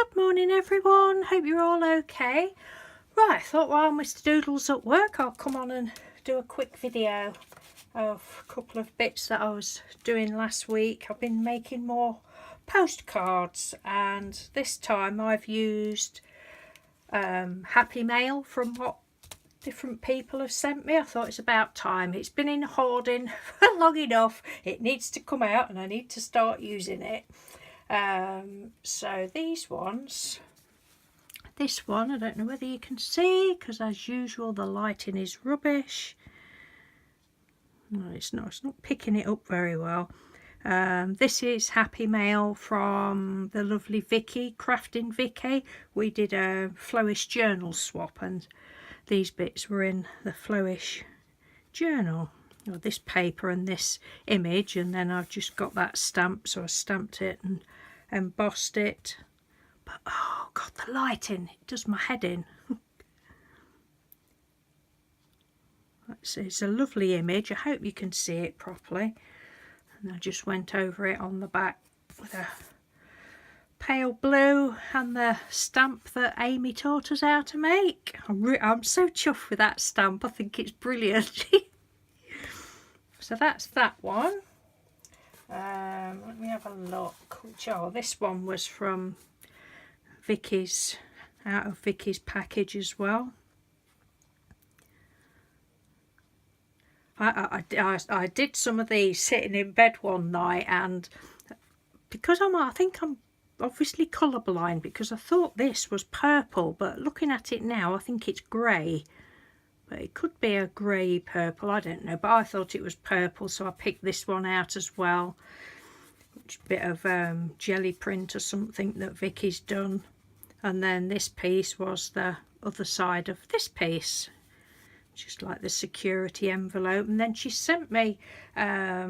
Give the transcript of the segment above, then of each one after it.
Good morning everyone, hope you're all okay. Right, I thought while Mr. Doodle's at work I'll come on and do a quick video of a couple of bits that I was doing last week. I've been making more postcards and this time I've used Happy Mail from what different people have sent me. I thought it's about time. It's been in hoarding for long enough. It needs to come out and I need to start using it. So these ones, this one I don't know whether you can see because as usual the lighting is rubbish. No, it's not picking it up very well. This is Happy Mail from the lovely Vicky, Crafting Vicky. We did a Flowish journal swap and these bits were in the Flowish journal, or this paper and this image, and then I've just got that stamp, so I stamped it and embossed it. But oh god, the lighting, it does my head in. It's a lovely image. I hope you can see it properly. And I just went over it on the back with a pale blue and the stamp that Amy taught us how to make. I'm so chuffed with that stamp. I think it's brilliant. So that's that one. Let me have a look. Oh, this one was from Vicky's, out of Vicky's package as well. I did some of these sitting in bed one night, and because I think I'm obviously colourblind, because I thought this was purple, but looking at it now I think it's grey. But it could be a grey purple, I don't know, but I thought it was purple, so I picked this one out as well. Which bit of jelly print or something that Vicky's done. And then this piece was the other side of this piece, just like the security envelope. And then she sent me, I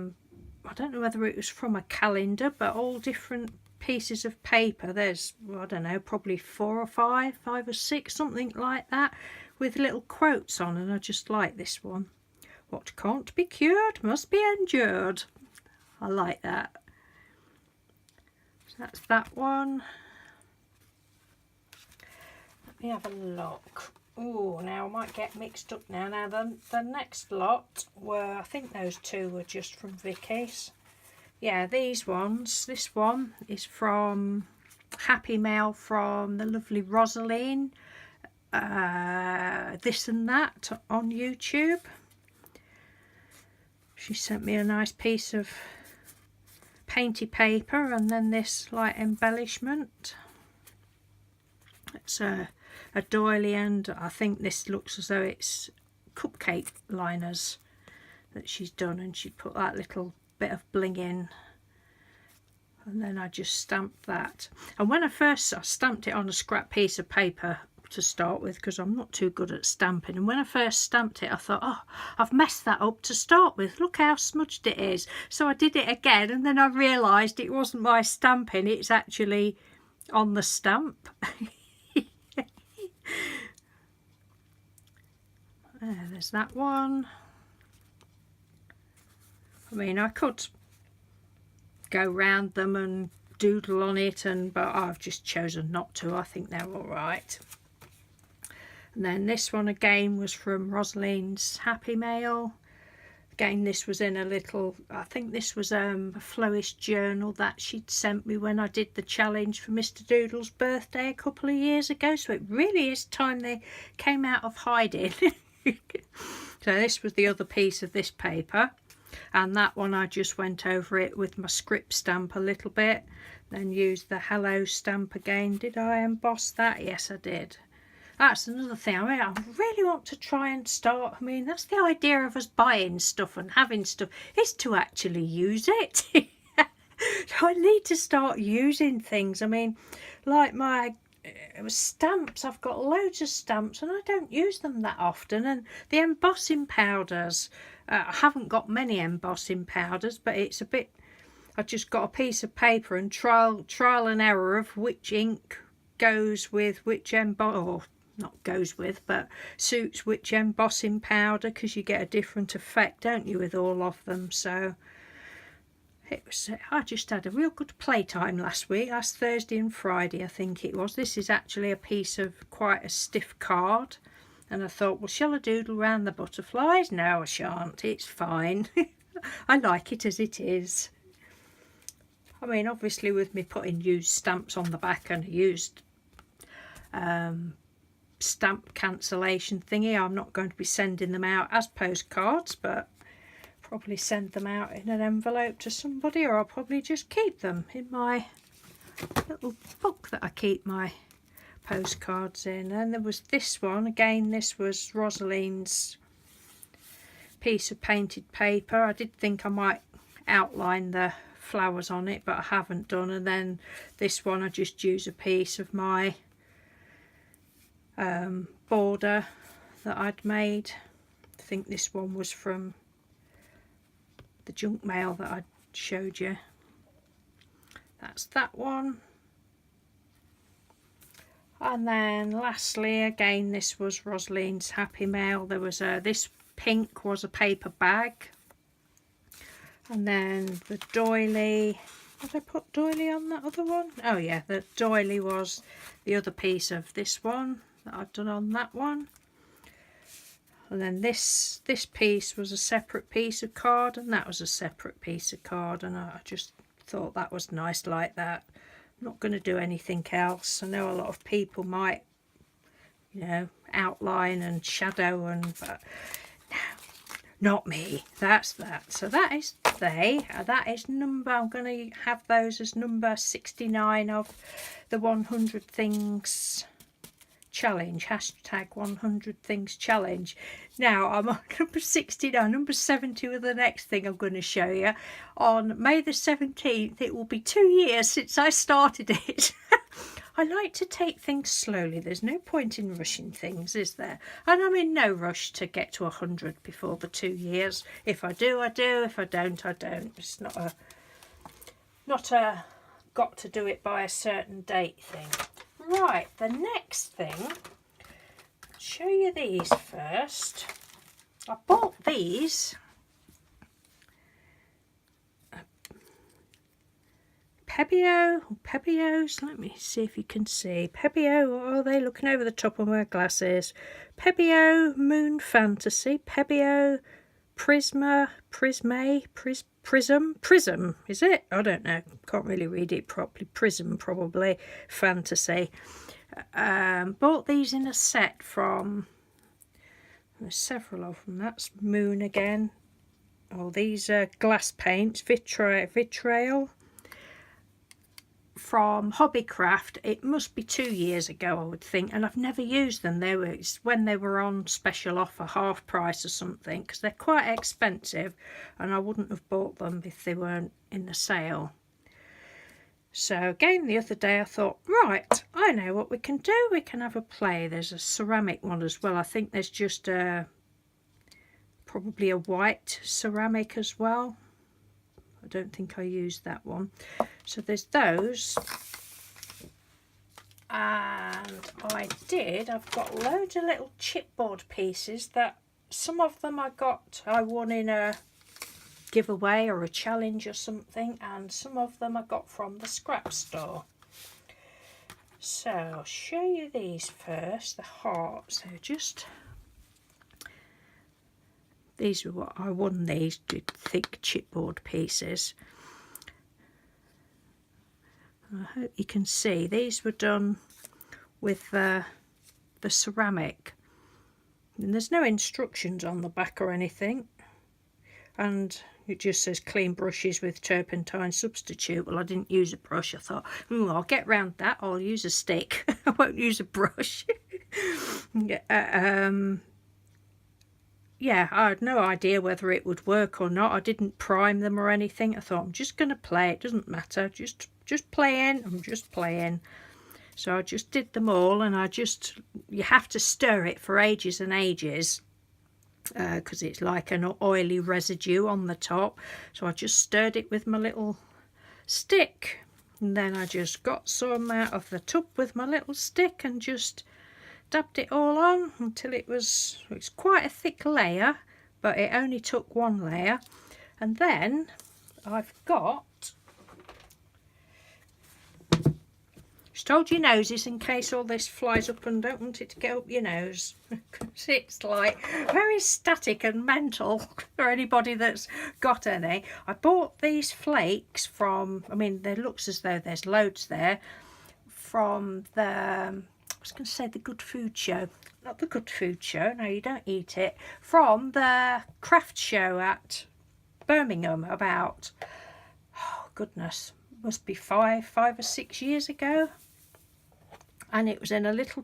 don't know whether it was from a calendar, but all different pieces of paper. There's, well, I don't know, probably 4 or 5 or 6, something like that, with little quotes on, and I just like this one. What can't be cured must be endured. I like that. So that's that one. Let me have a look. Oh, now I might get mixed up now. Now the next lot were, I think those two were just from Vicky's. Yeah, these ones. This one is from Happy Mail from the lovely Rosaleen. This and That on YouTube. She sent me a nice piece of painty paper and then this light embellishment. It's a doily, and I think this looks as though it's cupcake liners that she's done, and she put that little bit of bling in, and then I just stamped that. And when I stamped it on a scrap piece of paper to start with, because I'm not too good at stamping, and when I first stamped it I thought, oh, I've messed that up to start with, look how smudged it is. So I did it again, and then I realised it wasn't my stamping, it's actually on the stamp. There's that one. I mean, I could go round them and doodle on it, but I've just chosen not to. I think they're all right. And then this one again was from Rosaleen's Happy Mail. Again, this was in a little, I think this was a Flowish journal that she'd sent me when I did the challenge for Mr. Doodle's birthday a couple of years ago. So it really is time they came out of hiding. So this was the other piece of this paper. And that one I just went over it with my script stamp a little bit. Then used the hello stamp again. Did I emboss that? Yes, I did. That's another thing. I mean, I really want to try and start. I mean, that's the idea of us buying stuff and having stuff, is to actually use it. So I need to start using things. I mean, like my stamps, I've got loads of stamps and I don't use them that often. And the embossing powders, I haven't got many embossing powders, but it's a bit, I just got a piece of paper and trial and error of which ink goes with which or not goes with, but suits which embossing powder, because you get a different effect, don't you, with all of them. So I just had a real good playtime last week, last Thursday and Friday I think it was. This is actually a piece of quite a stiff card, and I thought, well, shall I doodle around the butterflies? No, I shan't, it's fine. I like it as it is. I mean, obviously with me putting used stamps on the back and a used stamp cancellation thingy, I'm not going to be sending them out as postcards, but probably send them out in an envelope to somebody, or I'll probably just keep them in my little book that I keep my postcards in. And there was this one again. This was Rosaleen's piece of painted paper. I did think I might outline the flowers on it, but I haven't done. And then this one I just use a piece of my border that I'd made. I think this one was from the junk mail that I showed you. That's that one. And then lastly, again, this was Rosaleen's Happy Mail. There was this pink was a paper bag, and then the doily. Did I put doily on that other one? Oh yeah, the doily was the other piece of this one that I've done on that one. And then this piece was a separate piece of card, and that was a separate piece of card, and I just thought that was nice like that. I'm not going to do anything else. I know a lot of people might, you know, outline and shadow, but no, not me. That's that. So that is that is number, I'm going to have those as number 69 of the 100 things challenge, hashtag 100 things challenge. Now I'm on number 69. Number 70 with the next thing I'm going to show you. On May the 17th it will be 2 years since I started it. I like to take things slowly. There's no point in rushing things, is there? And I'm in no rush to get to 100 before the 2 years. If I do, I do. If I don't, I don't. It's not a got to do it by a certain date thing. Right, the next thing, I'll show you these first. I bought these Pebbios, let me see if you can see. Pebbio, or are they looking over the top of my glasses? Pebbio Moon Fantasy, Pebbio Prism, is it? I don't know, can't really read it properly. Prism, probably. Fantasy. Bought these in a set from, there's several of them. That's Moon again. Oh, these are glass paints, vitriol, from Hobbycraft. It must be 2 years ago, I would think, and I've never used them. It's when they were on special offer, half price or something, because they're quite expensive, and I wouldn't have bought them if they weren't in the sale. So again, the other day I thought, right, I know what we can do. We can have a play. There's a ceramic one as well. I think there's just probably a white ceramic as well. I don't think I used that one. So there's those, and I've got loads of little chipboard pieces that some of them I won in a giveaway or a challenge or something, and some of them I got from the scrap store. So I'll show you these first, the hearts. These are what I won, these thick chipboard pieces. I hope you can see these were done with the ceramic, and there's no instructions on the back or anything, and it just says clean brushes with turpentine substitute. Well, I didn't use a brush. I thought, I'll get round that, I'll use a stick. I won't use a brush. Yeah, I had no idea whether it would work or not. I didn't prime them or anything. I thought, I'm just going to play. It doesn't matter. Just playing. I'm just playing. So I just did them all, and you have to stir it for ages and ages, because it's like an oily residue on the top. So I just stirred it with my little stick, and then I just got some out of the tub with my little stick and just dabbed it all on until it's quite a thick layer, but it only took one layer. And then I've got, just hold your noses in case all this flies up and don't want it to get up your nose. Because it's like very static and mental for anybody that's got any. I bought these flakes from, I mean, there looks as though there's loads there, from the, I was going to say the Good Food Show. Not the Good Food Show, no, you don't eat it. From the craft show at Birmingham about, oh goodness, must be five or 6 years ago. And it was in a little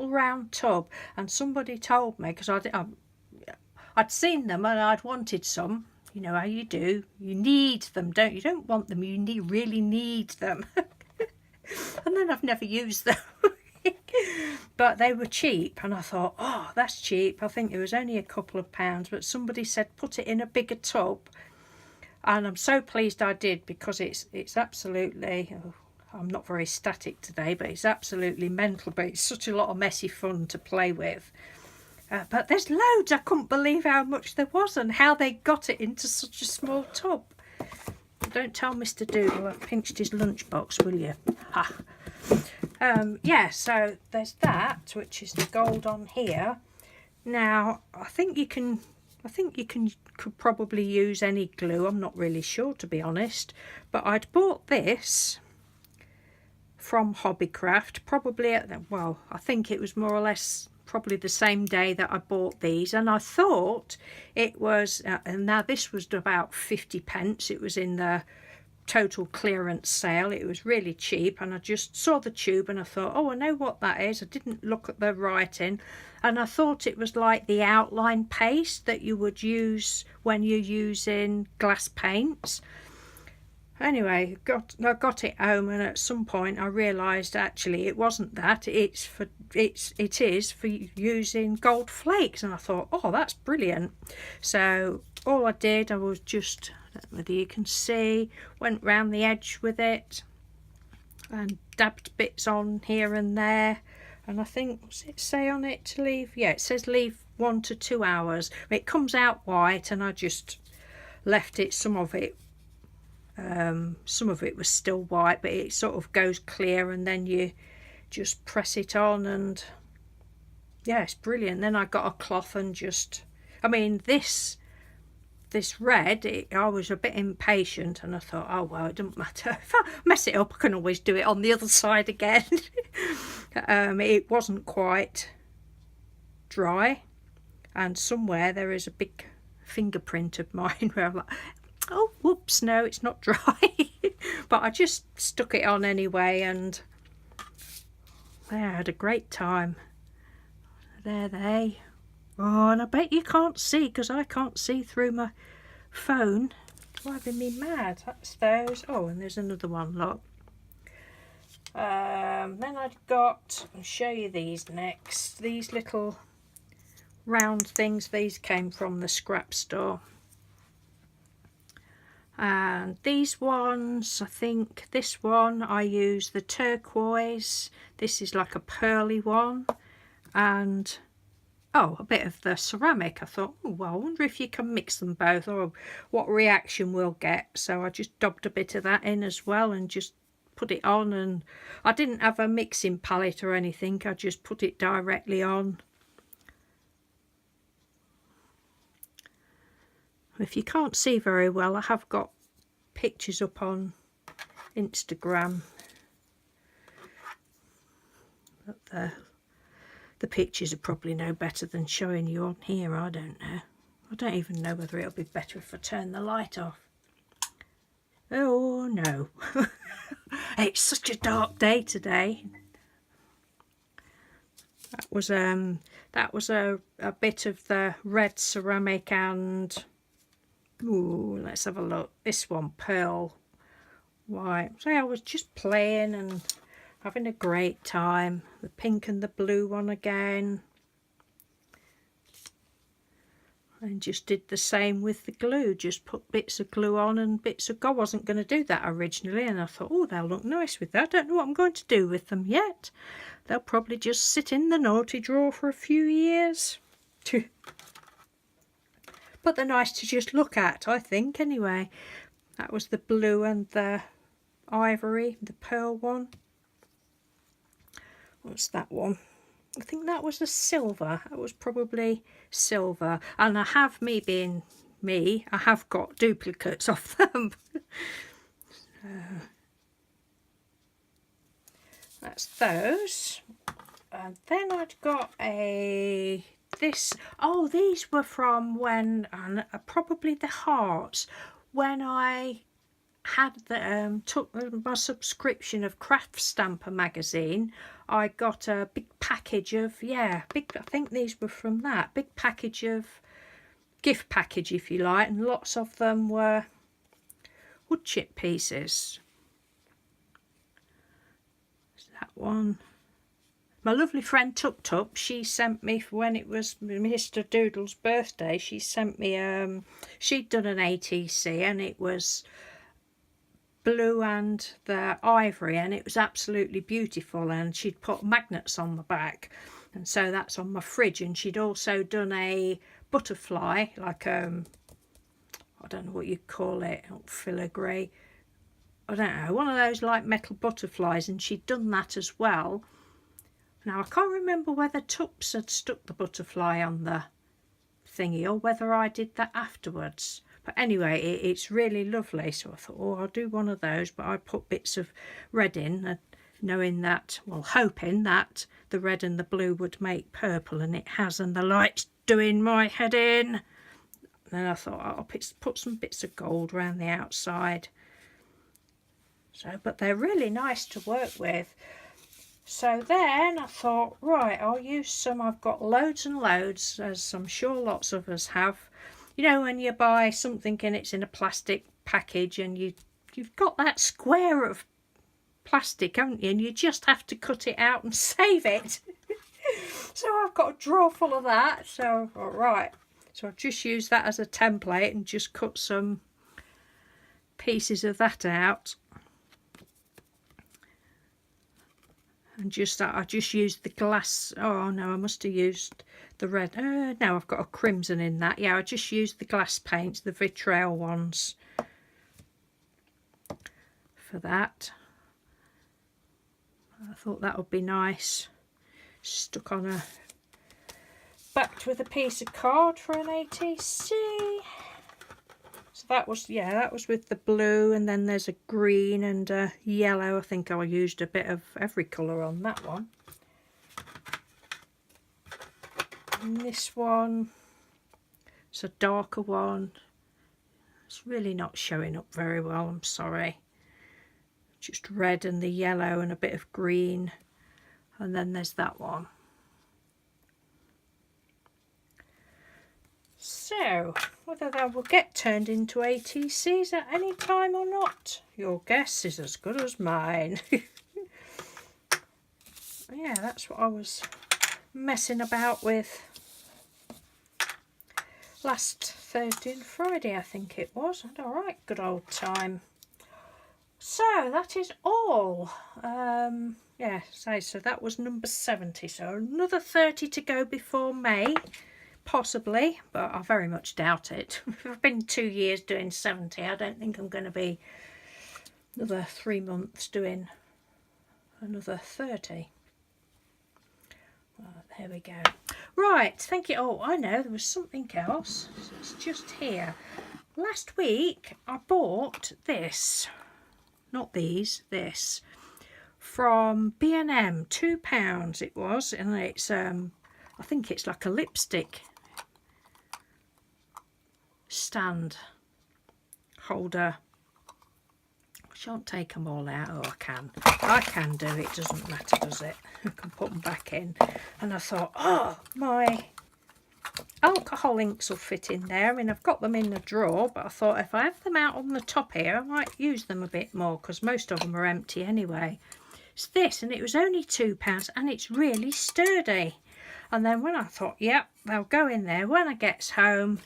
round tub, and somebody told me, because I'd seen them and I'd wanted some. You know how you do, you need them, don't you? You don't want them, you really need them. And then I've never used them. But they were cheap, and I thought, oh, that's cheap. I think it was only a couple of pounds, but somebody said put it in a bigger tub, and I'm so pleased I did, because it's absolutely, oh, I'm not very static today, but it's absolutely mental, but it's such a lot of messy fun to play with. But there's loads. I couldn't believe how much there was and how they got it into such a small tub. Don't tell Mr. Doodle I've pinched his lunchbox, will you? Ha. Yeah, so there's that, which is the gold on here. Now, I think you could probably use any glue. I'm not really sure, to be honest. But I'd bought this from Hobbycraft, probably at the, well, I think it was more or less probably the same day that I bought these, and I thought it was, and now this was about 50p. It was in the total clearance sale. It was really cheap, and I just saw the tube and I thought, oh, I know what that is. I didn't look at the writing, and I thought it was like the outline paste that you would use when you're using glass paints. Anyway, I got it home, and at some point I realised actually it wasn't that. It is for using gold flakes, and I thought, oh, that's brilliant. So all I did, I was just, I don't know whether you can see, went round the edge with it and dabbed bits on here and there. And I think, what's it say on it to leave? Yeah, it says leave 1 to 2 hours. It comes out white, and I just left it, some of it was still white, but it sort of goes clear, and then you just press it on, and yeah, it's brilliant. Then I got a cloth and just, I mean, this red, I was a bit impatient, and I thought, oh well, it doesn't matter, if I mess it up I can always do it on the other side again. It wasn't quite dry, and somewhere there is a big fingerprint of mine where I'm like, oh whoops, no, it's not dry. But I just stuck it on anyway, and yeah, I had a great time. There they, oh, and I bet you can't see, because I can't see through my phone. Driving me mad. That's those. Oh, and there's another one, look. Then I've got, I'll show you these next, these little round things. These came from the scrap store. And these ones, I think this one I use the turquoise, this is like a pearly one, and oh, a bit of the ceramic. I thought, oh well, I wonder if you can mix them both or what reaction we'll get. So I just dabbed a bit of that in as well and just put it on, and I didn't have a mixing palette or anything, I just put it directly on. If you can't see very well, I have got pictures up on Instagram. But the pictures are probably no better than showing you on here. I don't know. I don't even know whether it'll be better if I turn the light off. Oh no. It's such a dark day today. That was a bit of the red ceramic, and ooh, let's have a look. This one, pearl white. So I was just playing and having a great time. The pink and the blue one again. And just did the same with the glue. Just put bits of glue on and bits of... I wasn't going to do that originally, and I thought, oh, they'll look nice with that. I don't know what I'm going to do with them yet. They'll probably just sit in the naughty drawer for a few years. But they're nice to just look at, I think, anyway. That was the blue and the ivory, the pearl one. What's that one? I think that was the silver. That was probably silver. And I have, me being me, I have got duplicates of them. That's those. And then I'd got oh, these were from when, probably the hearts, when I had took my subscription of Craft Stamper magazine. I got a big package of, I think these were from that, big package of, gift package if you like, and lots of them were wood chip pieces. That one. My lovely friend Tup Tup, she sent me, when it was Mr. Doodle's birthday, she sent me, she'd done an ATC and it was blue and the ivory, and it was absolutely beautiful, and she'd put magnets on the back, and so that's on my fridge. And she'd also done a butterfly, like I don't know what you call it, filigree, I don't know, one of those like metal butterflies, and she'd done that as well. Now I can't remember whether Tups had stuck the butterfly on the thingy or whether I did that afterwards. But anyway, it's really lovely. So I thought, oh, I'll do one of those. But I put bits of red in, knowing that, well, hoping that the red and the blue would make purple, and it has, and the light's doing my head in. And then I thought, I'll put some bits of gold around the outside. So, but they're really nice to work with. So then I thought, right, I'll use some. I've got loads and loads, as I'm sure lots of us have. You know, when you buy something and it's in a plastic package, and you've got that square of plastic, haven't you? And you just have to cut it out and save it. So I've got a drawer full of that. So, all right. So I'll just use that as a template and just cut some pieces of that out. And I just used the glass. Oh no, I must have used the red. No, I've got a crimson in that. Yeah, I just used the glass paints, the vitriol ones, for that. I thought that would be nice. Stuck on a, backed with a piece of card for an ATC. So that was with the blue, and then there's a green and a yellow. I think I used a bit of every colour on that one. And this one, it's a darker one. It's really not showing up very well, I'm sorry. Just red and the yellow and a bit of green. And then there's that one. So, whether they will get turned into ATCs at any time or not, your guess is as good as mine. Yeah, that's what I was messing about with last Thursday and Friday, I think it was. Had a right good old time. So, that is all. Yeah, so that was number 70. So, another 30 to go before May. Possibly, but I very much doubt it. I've been 2 years doing 70. I don't think I'm going to be another 3 months doing another 30. Well, there we go. Right, thank you. Oh, I know, there was something else. It's just here. Last week I bought this. Not these, this. From B&M, £2 it was. And it's, I think it's like a lipstick stand holder. I shan't take them all out. Oh, I can do it, doesn't matter, does it? I can put them back in. And I thought, oh, my alcohol inks will fit in there. I mean, I've got them in the drawer, but I thought if I have them out on the top here, I might use them a bit more, because most of them are empty anyway. It's this, and it was only £2, and it's really sturdy. And then when I thought, yep, they'll go in there when I get home,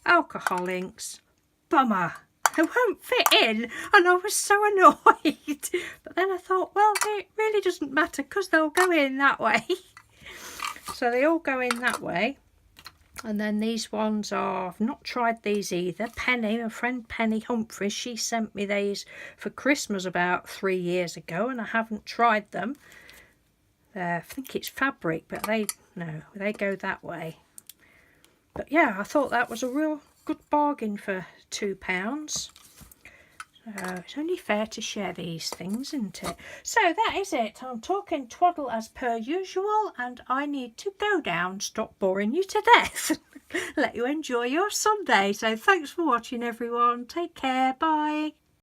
alcohol inks, bummer, they won't fit in. And I was so annoyed. But then I thought, well, it really doesn't matter, because they'll go in that way. So they all go in that way. And then these ones are, I've not tried these either. Penny, my friend Penny Humphries, she sent me these for Christmas about 3 years ago, and I haven't tried them. I think it's fabric, but they go that way. But yeah, I thought that was a real good bargain for £2. It's only fair to share these things, isn't it? So that is it. I'm talking twaddle as per usual, and I need to go down, stop boring you to death. Let you enjoy your Sunday. So thanks for watching, everyone. Take care. Bye.